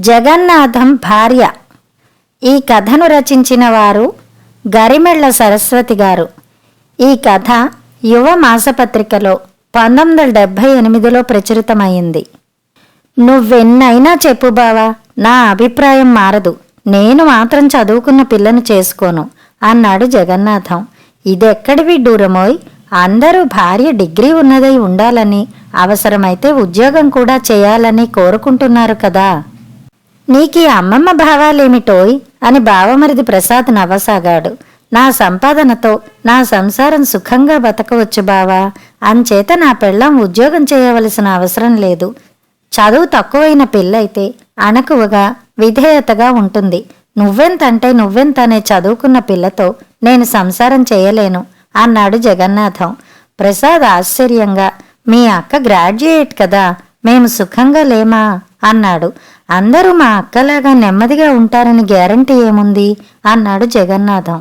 జగన్నాథం భార్య. ఈ కథను రచించిన వారు గరిమెళ్ల సరస్వతి గారు. ఈ కథ యువ మాసపత్రికలో 1978లో ప్రచురితమైంది. నువ్వెన్నైనా చెప్పు బావా, నా అభిప్రాయం మారదు. నేను మాత్రం చదువుకున్న పిల్లను చేసుకోను అన్నాడు జగన్నాథం. ఇదెక్కడి విడ్డూరమోయ్, అందరూ భార్య డిగ్రీ ఉన్నదై ఉండాలని, అవసరమైతే ఉద్యోగం కూడా చేయాలని కోరుకుంటున్నారు కదా. నీకీ అమ్మమ్మ భావాలేమిటోయ్ అని బావమరిది ప్రసాద్ నవ్వసాగాడు. నా సంపాదనతో నా సంసారం సుఖంగా బతకవచ్చు బావా, అంచేత నా పెళ్ళాం ఉద్యోగం చేయవలసిన అవసరం లేదు. చదువు తక్కువైన పిల్లయితే అణకువగా విధేయతగా ఉంటుంది. నువ్వెంతంటే నువ్వెంతనే చదువుకున్న పిల్లతో నేను సంసారం చేయలేను అన్నాడు జగన్నాథం. ప్రసాద్ ఆశ్చర్యంగా, మీ అక్క గ్రాడ్యుయేట్ కదా, మేము సుఖంగా లేమా అన్నాడు. అందరూ మా అక్కలాగా నెమ్మదిగా ఉంటారని గ్యారంటీ ఏముంది అన్నాడు జగన్నాథం.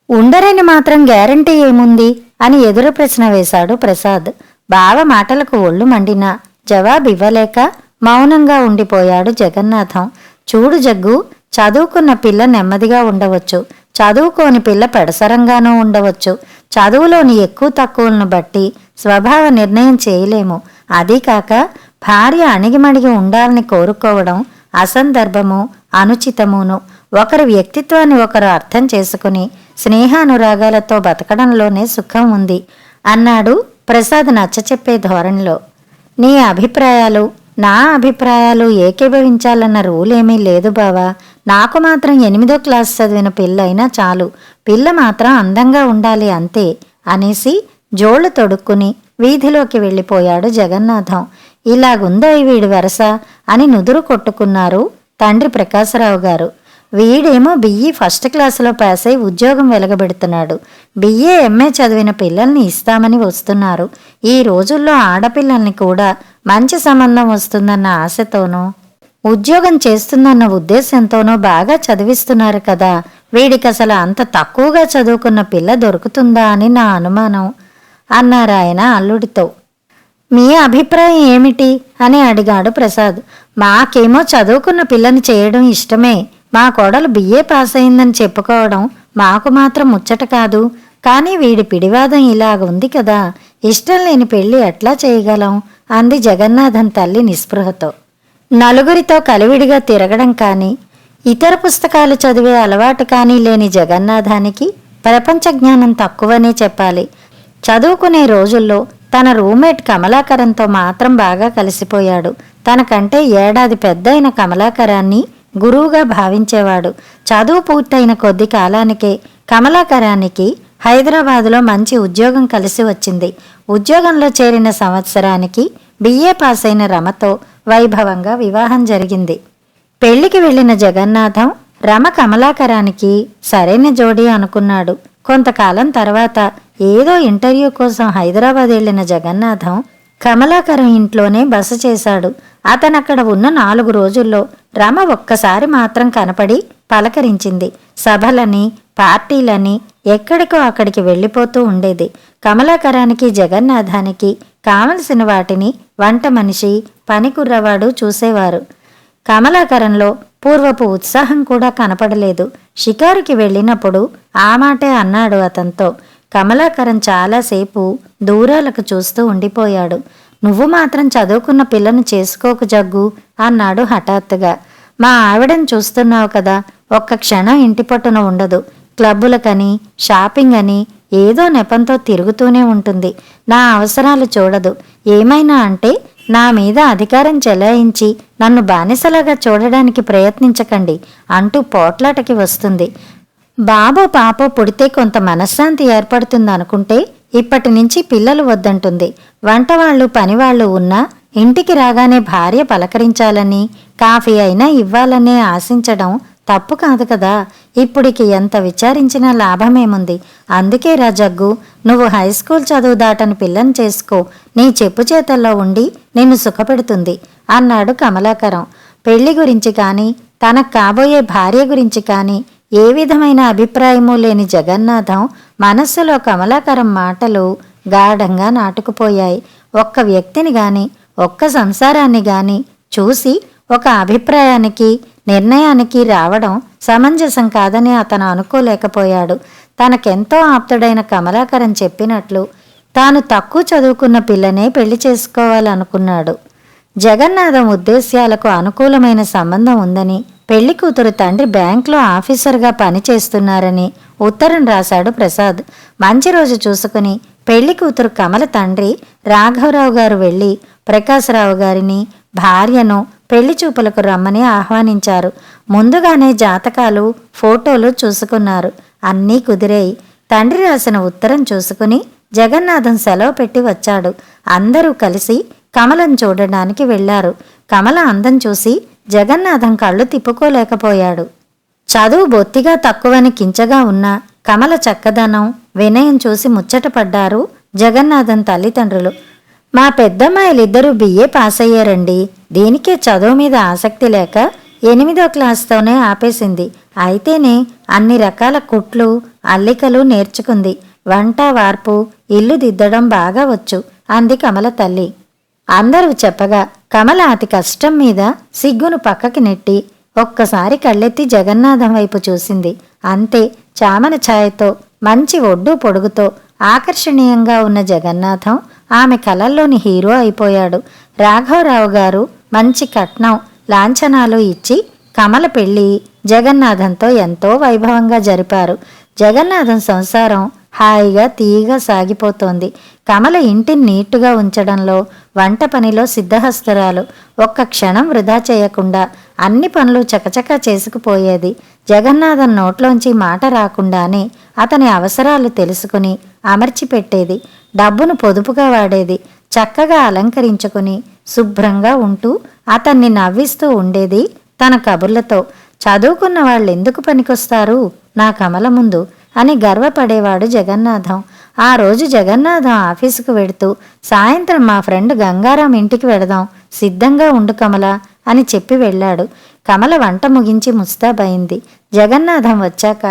ఉండరని మాత్రం గ్యారంటీ ఏముంది అని ఎదురు ప్రశ్న వేశాడు ప్రసాద్. బావ మాటలకు ఒళ్ళు మండినా జవాబివ్వలేక మౌనంగా ఉండిపోయాడు జగన్నాథం. చూడు జగ్గు, చదువుకున్న పిల్ల నెమ్మదిగా ఉండవచ్చు, చదువుకోని పిల్ల పెడసరంగానూ ఉండవచ్చు. చదువులోని ఎక్కువ తక్కువలను బట్టి స్వభావ నిర్ణయం చేయలేము. అదీ కాక భార్య అణిగిమణిగి ఉండాలని కోరుకోవడం అసందర్భము, అనుచితమును. ఒకరి వ్యక్తిత్వాన్ని ఒకరు అర్థం చేసుకుని స్నేహానురాగాలతో బతకడంలోనే సుఖం ఉంది అన్నాడు ప్రసాద్ నచ్చచెప్పే ధోరణిలో. నీ అభిప్రాయాలు నా అభిప్రాయాలు ఏకీభవించాలన్న రూలేమీ లేదు బావా. నాకు మాత్రం 8వ క్లాస్ చదివిన పిల్లైనా చాలు, పిల్ల మాత్రం అందంగా ఉండాలి అంతే అనేసి జోళ్లు తొడుక్కుని వీధిలోకి వెళ్ళిపోయాడు జగన్నాథం. ఇలాగుందో వీడి వరస అని నుదురు కొట్టుకున్నారు తండ్రి ప్రకాశరావు గారు. వీడేమో బిఈ ఫస్ట్ క్లాసులో పాస్ అయి ఉద్యోగం వెలగబెడుతున్నాడు. బిఏ ఎంఏ చదివిన పిల్లల్ని ఇస్తామని వస్తున్నారు. ఈ రోజుల్లో ఆడపిల్లల్ని కూడా మంచి సంబంధం వస్తుందన్న ఆశతోనో ఉద్యోగం చేస్తుందన్న ఉద్దేశంతోనో బాగా చదివిస్తున్నారు కదా. వీడికి అసలు అంత తక్కువగా చదువుకున్న పిల్ల దొరుకుతుందా అని నా అనుమానం అన్నారాయన అల్లుడితో. మీ అభిప్రాయం ఏమిటి అని అడిగాడు ప్రసాద్. మాకేమో చదువుకున్న పిల్లని చేయడం ఇష్టమే. మా కోడలు బిఏ పాస్ అయిందని చెప్పుకోవడం మాకు మాత్రం ముచ్చట కాదు. కానీ వీడి పిడివాదం ఇలాగ ఉంది కదా, ఇష్టం లేని పెళ్లి ఎట్లా చేయగలం అంది జగన్నాథం తల్లి నిస్పృహతో. నలుగురితో కలివిడిగా తిరగడం కానీ ఇతర పుస్తకాలు చదివే అలవాటు కానీ లేని జగన్నాథానికి ప్రపంచ జ్ఞానం తక్కువనే చెప్పాలి. చదువుకునే రోజుల్లో తన రూమ్మేట్ కమలాకరంతో మాత్రం బాగా కలిసిపోయాడు. తనకంటే ఏడాది పెద్దయిన కమలాకరాన్ని గురువుగా భావించేవాడు. చదువు పూర్తయిన కొద్ది కాలానికే కమలాకరానికి హైదరాబాదులో మంచి ఉద్యోగం కలిసి వచ్చింది. ఉద్యోగంలో చేరిన సంవత్సరానికి బిఏ పాస్ అయిన రమతో వైభవంగా వివాహం జరిగింది. పెళ్లికి వెళ్లిన జగన్నాథం రమ కమలాకరానికి సరైన జోడీ అనుకున్నాడు. కొంతకాలం తర్వాత ఏదో ఇంటర్వ్యూ కోసం హైదరాబాద్ వెళ్లిన జగన్నాథం కమలాకరం ఇంట్లోనే బస చేశాడు. అతనక్కడ ఉన్న 4 రోజుల్లో రమ ఒక్కసారి మాత్రం కనపడి పలకరించింది. సభలని పార్టీలని ఎక్కడికో అక్కడికి వెళ్ళిపోతూ ఉండేది. కమలాకరానికి జగన్నాథానికి కావలసిన వాటిని వంట మనిషి, పనికుర్రవాడు చూసేవారు. కమలాకరంలో పూర్వపు ఉత్సాహం కూడా కనపడలేదు. షికారుకి వెళ్ళినప్పుడు ఆ మాటే అన్నాడు అతనితో. కమలాకరం చాలాసేపు దూరాలకు చూస్తూ ఉండిపోయాడు. నువ్వు మాత్రం చదువుకున్న పిల్లను చేసుకోకు జగ్గు అన్నాడు హఠాత్తుగా. మా ఆవిడని చూస్తున్నావు కదా, ఒక్క క్షణం ఇంటి పట్టున ఉండదు. క్లబ్బులకని షాపింగ్ అని ఏదో నెపంతో తిరుగుతూనే ఉంటుంది. నా అవసరాలు చూడదు. ఏమైనా అంటే నా మీద అధికారం చెలాయించి నన్ను బానిసలాగా చూడడానికి ప్రయత్నించకండి అంటూ పోట్లాటకి వస్తుంది. బాబో పాపో పుడితే కొంత మనశ్శాంతి ఏర్పడుతుందనుకుంటే ఇప్పటి నుంచి పిల్లలు వద్దంటుంది. వంటవాళ్లు పనివాళ్లు ఉన్నా ఇంటికి రాగానే భార్య పలకరించాలని, కాఫీ అయినా ఇవ్వాలనే ఆశించడం తప్పు కాదు కదా. ఇప్పుడికి ఎంత విచారించినా లాభమేముంది. అందుకే రా జగ్గు, నువ్వు హైస్కూల్ చదువు దాటని పిల్లని చేసుకో. నీ చెప్పు చేతల్లో ఉండి నిన్ను సుఖపెడుతుంది అన్నాడు కమలాకరం. పెళ్లి గురించి కానీ తనకు కాబోయే భార్య గురించి కానీ ఏ విధమైన అభిప్రాయమూ లేని జగన్నాథం మనస్సులో కమలాకరం మాటలు గాఢంగా నాటుకుపోయాయి. ఒక్క వ్యక్తిని గాని ఒక్క సంసారాన్ని గాని చూసి ఒక అభిప్రాయానికి నిర్ణయానికి రావడం సమంజసం కాదని అతను అనుకోలేకపోయాడు. తనకెంతో ఆప్తుడైన కమలాకరం చెప్పినట్లు తాను తక్కువ చదువుకున్న పిల్లనే పెళ్లి చేసుకోవాలనుకున్నాడు. జగన్నాథం ఉద్దేశ్యాలకు అనుకూలమైన సంబంధం ఉందని, పెళ్లి కూతురు తండ్రి బ్యాంకులో ఆఫీసర్గా పనిచేస్తున్నారని ఉత్తరం రాశాడు ప్రసాద్. మంచి రోజు చూసుకుని పెళ్లి కూతురు కమల తండ్రి రాఘవరావు గారు వెళ్ళి ప్రకాశరావు గారిని భార్యను పెళ్లి చూపులకు రమ్మని ఆహ్వానించారు. ముందుగానే జాతకాలు ఫోటోలు చూసుకున్నారు. అన్నీ కుదిరాయి. తండ్రి రాసిన ఉత్తరం చూసుకుని జగన్నాథం సెలవు పెట్టి వచ్చాడు. అందరూ కలిసి కమలను చూడడానికి వెళ్లారు. కమల అందం చూసి జగన్నాథం కళ్ళు తిప్పుకోలేకపోయాడు. చదువు బొత్తిగా తక్కువని కించగా ఉన్న కమల చక్కదనం, వినయం చూసి ముచ్చటపడ్డారు జగన్నాథం తల్లిదండ్రులు. మా పెద్దమ్మాయిలిద్దరూ బిఏ పాస్ అయ్యారండి. దీనికే చదువు మీద ఆసక్తి లేక 8వ క్లాస్తోనే ఆపేసింది. అయితేనే అన్ని రకాల కుట్లు అల్లికలు నేర్చుకుంది. వంట వార్పు ఇల్లు దిద్దడం బాగా వచ్చు అంది కమల తల్లి. అందరూ చెప్పగా కమల అతి కష్టం మీద సిగ్గును పక్కకి నెట్టి ఒక్కసారి కళ్ళెత్తి జగన్నాథం వైపు చూసింది. అంతే. చామన ఛాయతో మంచి ఒడ్డు పొడుగుతో ఆకర్షణీయంగా ఉన్న జగన్నాథం ఆమె కలల్లోని హీరో అయిపోయాడు. రాఘవరావు గారు మంచి కట్నం లాంఛనాలు ఇచ్చి కమల పెళ్లి జగన్నాథంతో ఎంతో వైభవంగా జరిపారు. జగన్నాథం సంసారం హాయిగా తీయగా సాగిపోతోంది. కమల ఇంటిని నీటుగా ఉంచడంలో, వంట పనిలో సిద్ధహస్తురాలు. ఒక్క క్షణం వృధా చేయకుండా అన్ని పనులు చకచకా చేసుకుపోయేది. జగన్నాథం నోట్లోంచి మాట రాకుండానే అతని అవసరాలు తెలుసుకుని అమర్చిపెట్టేది. డబ్బును పొదుపుగా వాడేది. చక్కగా అలంకరించుకుని శుభ్రంగా ఉంటూ అతన్ని నవ్విస్తూ ఉండేది తన కబుర్లతో. చదువుకున్న వాళ్ళెందుకు పనికొస్తారు నా కమల ముందు అని గర్వపడేవాడు జగన్నాథం. ఆ రోజు జగన్నాథం ఆఫీసుకు వెడుతూ సాయంత్రం మా ఫ్రెండ్ గంగారాం ఇంటికి వెడదాం, సిద్ధంగా ఉండు కమల అని చెప్పి వెళ్ళాడు. కమల వంట ముగించి ముస్తాబయింది. జగన్నాథం వచ్చాక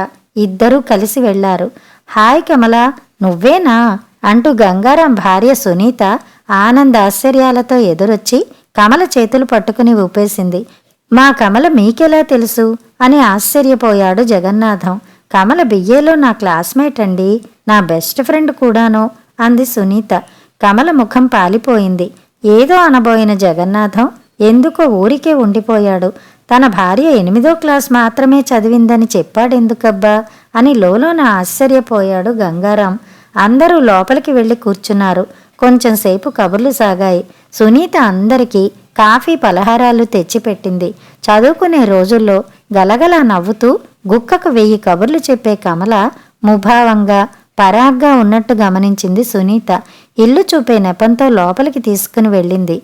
ఇద్దరూ కలిసి వెళ్లారు. హాయ్ కమల, నువ్వేనా అంటూ గంగారాం భార్య సునీత ఆనందాశ్చర్యాలతో ఎదురొచ్చి కమల చేతులు పట్టుకుని ఊపేసింది. మా కమల మీకెలా తెలుసు అని ఆశ్చర్యపోయాడు జగన్నాథం. కమల బిఏలో నా క్లాస్మేట్ అండి, నా బెస్ట్ ఫ్రెండ్ కూడాను అంది సునీత. కమల ముఖం పాలిపోయింది. ఏదో అనబోయిన జగన్నాథం ఎందుకో ఊరికే ఉండిపోయాడు. తన భార్య 8వ క్లాస్ మాత్రమే చదివిందని చెప్పాడెందుకబ్బా అని లోలోన ఆశ్చర్యపోయాడు గంగారాం. అందరూ లోపలికి వెళ్ళి కూర్చున్నారు. కొంచెంసేపు కబుర్లు సాగాయి. సునీత అందరికీ కాఫీ పలహారాలు తెచ్చిపెట్టింది. చదువుకునే రోజుల్లో గలగలా నవ్వుతూ గుక్కకు 1000 కబుర్లు చెప్పే కమల ముభావంగా పరాగ్గా ఉన్నట్టు గమనించింది సునీత. ఇల్లు చూపే నెపంతో లోపలికి తీసుకుని వెళ్ళింది.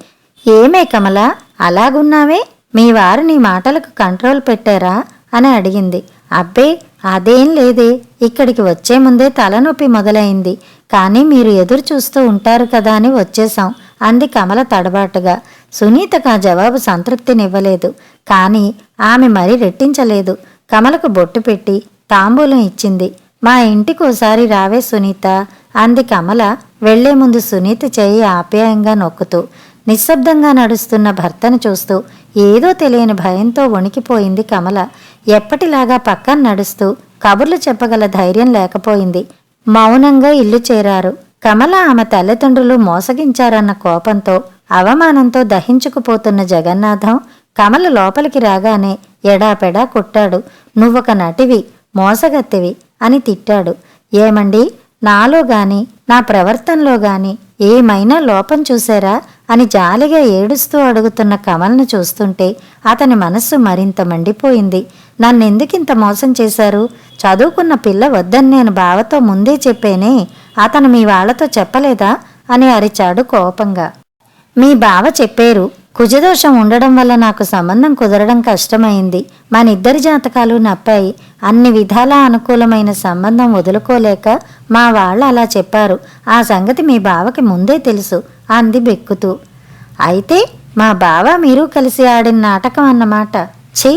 ఏమే కమల, అలాగున్నావే, మీ వారు నీ మాటలకు కంట్రోల్ పెట్టారా అని అడిగింది. అబ్బే అదేం లేదే, ఇక్కడికి వచ్చే ముందే తలనొప్పి మొదలైంది. కానీ మీరు ఎదురు చూస్తూ ఉంటారు కదా అని వచ్చేశాం అంది కమల తడబాటుగా. సునీతకు ఆ జవాబు సంతృప్తినివ్వలేదు. కానీ ఆమె మరీ రెట్టించలేదు. కమలకు బొట్టు పెట్టి తాంబూలం ఇచ్చింది. మా ఇంటికోసారి రావే సునీత అంది కమల వెళ్లే ముందు సునీత చేయి ఆప్యాయంగా నొక్కుతూ. నిశ్శబ్దంగా నడుస్తున్న భర్తను చూస్తూ ఏదో తెలియని భయంతో వణికిపోయింది కమల. ఎప్పటిలాగా పక్కన నడుస్తూ కబుర్లు చెప్పగల ధైర్యం లేకపోయింది. మౌనంగా ఇల్లు చేరారు. కమల ఆమె తల్లిదండ్రులు మోసగించారన్న కోపంతో అవమానంతో దహించుకుపోతున్న జగన్నాథం కమల లోపలికి రాగానే ఎడాపెడా కొట్టాడు. నువ్వొక నటివి, మోసగత్తెవి అని తిట్టాడు. ఏమండి, నాలో గాని నా ప్రవర్తనలో గాని ఏమైనా లోపం చూశారా అని జాలిగా ఏడుస్తూ అడుగుతున్న కమల్ను చూస్తుంటే అతని మనస్సు మరింత మండిపోయింది. నన్నెందుకింత మోసం చేశారు? చదువుకున్న పిల్ల వద్దని నేను బావతో ముందే చెప్పేనే, అతను మీ వాళ్లతో చెప్పలేదా అని అరిచాడు కోపంగా. మీ బావ చెప్పారు. కుజదోషం ఉండడం వల్ల నాకు సంబంధం కుదరడం కష్టమైంది. మనిద్దరి జాతకాలు నప్పాయి. అన్ని విధాలా అనుకూలమైన సంబంధం వదులుకోలేక మా వాళ్ళు అలా చెప్పారు. ఆ సంగతి మీ బావకి ముందే తెలుసు అంది బెక్కుతూ. అయితే మా బావ మీరు కలిసి ఆడిన నాటకం అన్నమాట. ఛీ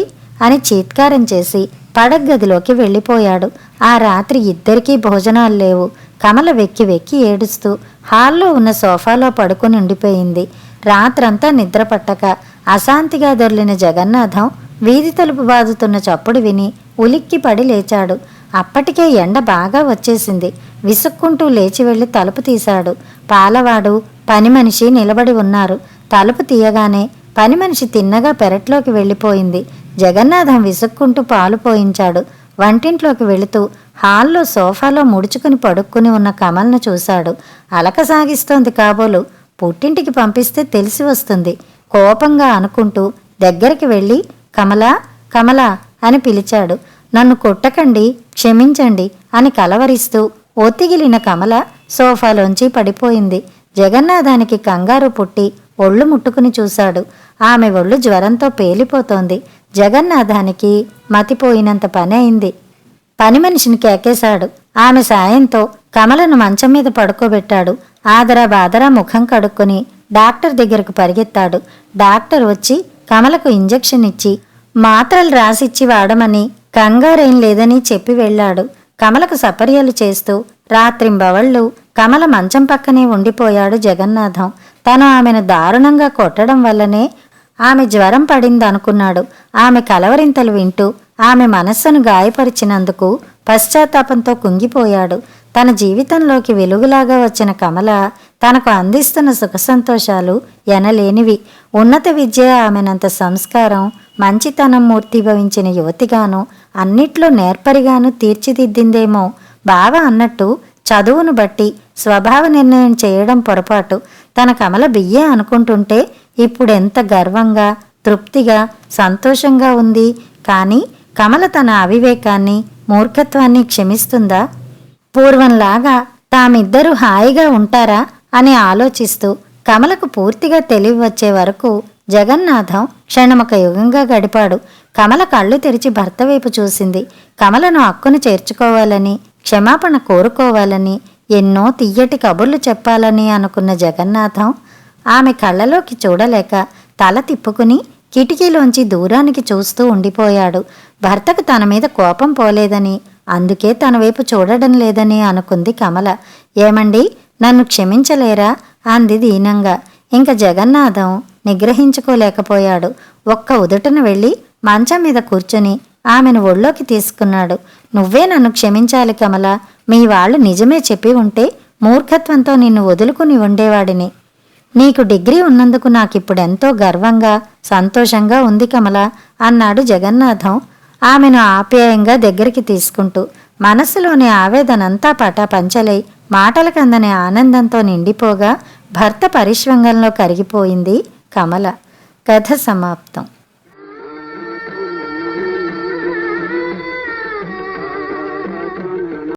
అని చీత్కారం చేసి పడగదిలోకి వెళ్ళిపోయాడు. ఆ రాత్రి ఇద్దరికీ భోజనాలు లేవు. కమల వెక్కి వెక్కి ఏడుస్తూ హాల్లో ఉన్న సోఫాలో పడుకుని ఉండిపోయింది. రాత్రంతా నిద్ర పట్టక అశాంతిగా దొర్లిన జగన్నాథం వీధి తలుపు బాదుతున్న చప్పుడు విని ఉలిక్కి పడి లేచాడు. అప్పటికే ఎండ బాగా వచ్చేసింది. విసుక్కుంటూ లేచి వెళ్లి తలుపు తీశాడు. పాలవాడు, పని మనిషి నిలబడి ఉన్నారు. తలుపు తీయగానే పని మనిషి తిన్నగా పెరట్లోకి వెళ్ళిపోయింది. జగన్నాథం విసుక్కుంటూ పాలు పోయించాడు. వంటింట్లోకి వెళుతూ హాల్లో సోఫాలో ముడుచుకుని పడుక్కుని ఉన్న కమల్ను చూశాడు. అలక సాగిస్తోంది కాబోలు. పుట్టింటికి పంపిస్తే తెలిసి వస్తుంది కోపంగా అనుకుంటూ దగ్గరికి వెళ్ళి కమలా, కమలా అని పిలిచాడు. నన్ను కొట్టకండి, క్షమించండి అని కలవరిస్తూ ఒత్తిగిలిన కమల సోఫాలోంచి పడిపోయింది. జగన్నాథానికి కంగారు పుట్టి ఒళ్ళు ముట్టుకుని చూశాడు. ఆమె ఒళ్ళు జ్వరంతో పేలిపోతోంది. జగన్నాథానికి మతిపోయినంత పని అయింది. పని మనిషిని కేకేశాడు. ఆమె సాయంతో కమలను మంచం మీద పడుకోబెట్టాడు. ఆదరా బాదరా ముఖం కడుక్కొని డాక్టర్ దగ్గరకు పరిగెత్తాడు. డాక్టర్ వచ్చి కమలకు ఇంజెక్షన్ ఇచ్చి మాత్రలు రాసిచ్చి వాడమని, కంగారేం లేదని చెప్పి వెళ్ళాడు. కమలకు సపర్యలు చేస్తూ రాత్రింబవళ్ళు కమల మంచం పక్కనే ఉండిపోయాడు జగన్నాథం. తను ఆమెను దారుణంగా కొట్టడం వల్లనే ఆమె జ్వరం పడిందనుకున్నాడు. ఆమె కలవరింతలు వింటూ ఆమె మనస్సును గాయపరిచినందుకు పశ్చాత్తాపంతో కుంగిపోయాడు. తన జీవితంలోకి వెలుగులాగా వచ్చిన కమల తనకు అందిస్తున్న సుఖ సంతోషాలు ఎనలేనివి. ఉన్నత విద్య, ఆమెనంత సంస్కారం, మంచితనం మూర్తిభవించిన యువతిగాను, అన్నిట్లో నేర్పరిగాను తీర్చిదిద్దిందేమో. బావ అన్నట్టు చదువును బట్టి స్వభావ నిర్ణయం చేయడం పొరపాటు. తన కమల బియ్యే అనుకుంటుంటే ఇప్పుడెంత గర్వంగా, తృప్తిగా, సంతోషంగా ఉంది. కానీ కమల తన అవివేకాన్ని, మూర్ఖత్వాన్ని క్షమిస్తుందా? పూర్వంలాగా తామిద్దరూ హాయిగా ఉంటారా అని ఆలోచిస్తూ కమలకు పూర్తిగా తెలివి వచ్చే వరకు జగన్నాథం క్షణమొక యుగంగా గడిపాడు. కమల కళ్ళు తెరిచి భర్త వైపు చూసింది. కమలను అక్కును చేర్చుకోవాలని, క్షమాపణ కోరుకోవాలని, ఎన్నో తియ్యటి కబుర్లు చెప్పాలని అనుకున్న జగన్నాథం ఆమె కళ్ళలోకి చూడలేక తల తిప్పుకుని కిటికీలోంచి దూరానికి చూస్తూ ఉండిపోయాడు. భర్తకు తన మీద కోపం పోలేదని, అందుకే తన వైపు చూడడం లేదని అనుకుంది కమల. ఏమండి, నన్ను క్షమించలేరా అంది దీనంగా. ఇంక జగన్నాథం నిగ్రహించుకోలేకపోయాడు. ఒక్క ఉదుటన వెళ్ళి మంచం మీద కూర్చొని ఆమెను ఒళ్ళోకి తీసుకున్నాడు. నువ్వే నన్ను క్షమించాలి కమల. మీ వాళ్ళు నిజమే చెప్పి ఉంటే మూర్ఖత్వంతో నిన్ను వదులుకుని ఉండేవాడిని. నీకు డిగ్రీ ఉన్నందుకు నాకిప్పుడెంతో గర్వంగా, సంతోషంగా ఉంది కమల అన్నాడు జగన్నాథం ఆమెను ఆప్యాయంగా దగ్గరికి తీసుకుంటూ. మనస్సులోని ఆవేదనంతా పటాపంచలై మాటలకందని ఆనందంతో నిండిపోగా భర్త పరిష్వంగంలో కరిగిపోయింది కమల. కథ సమాప్తం.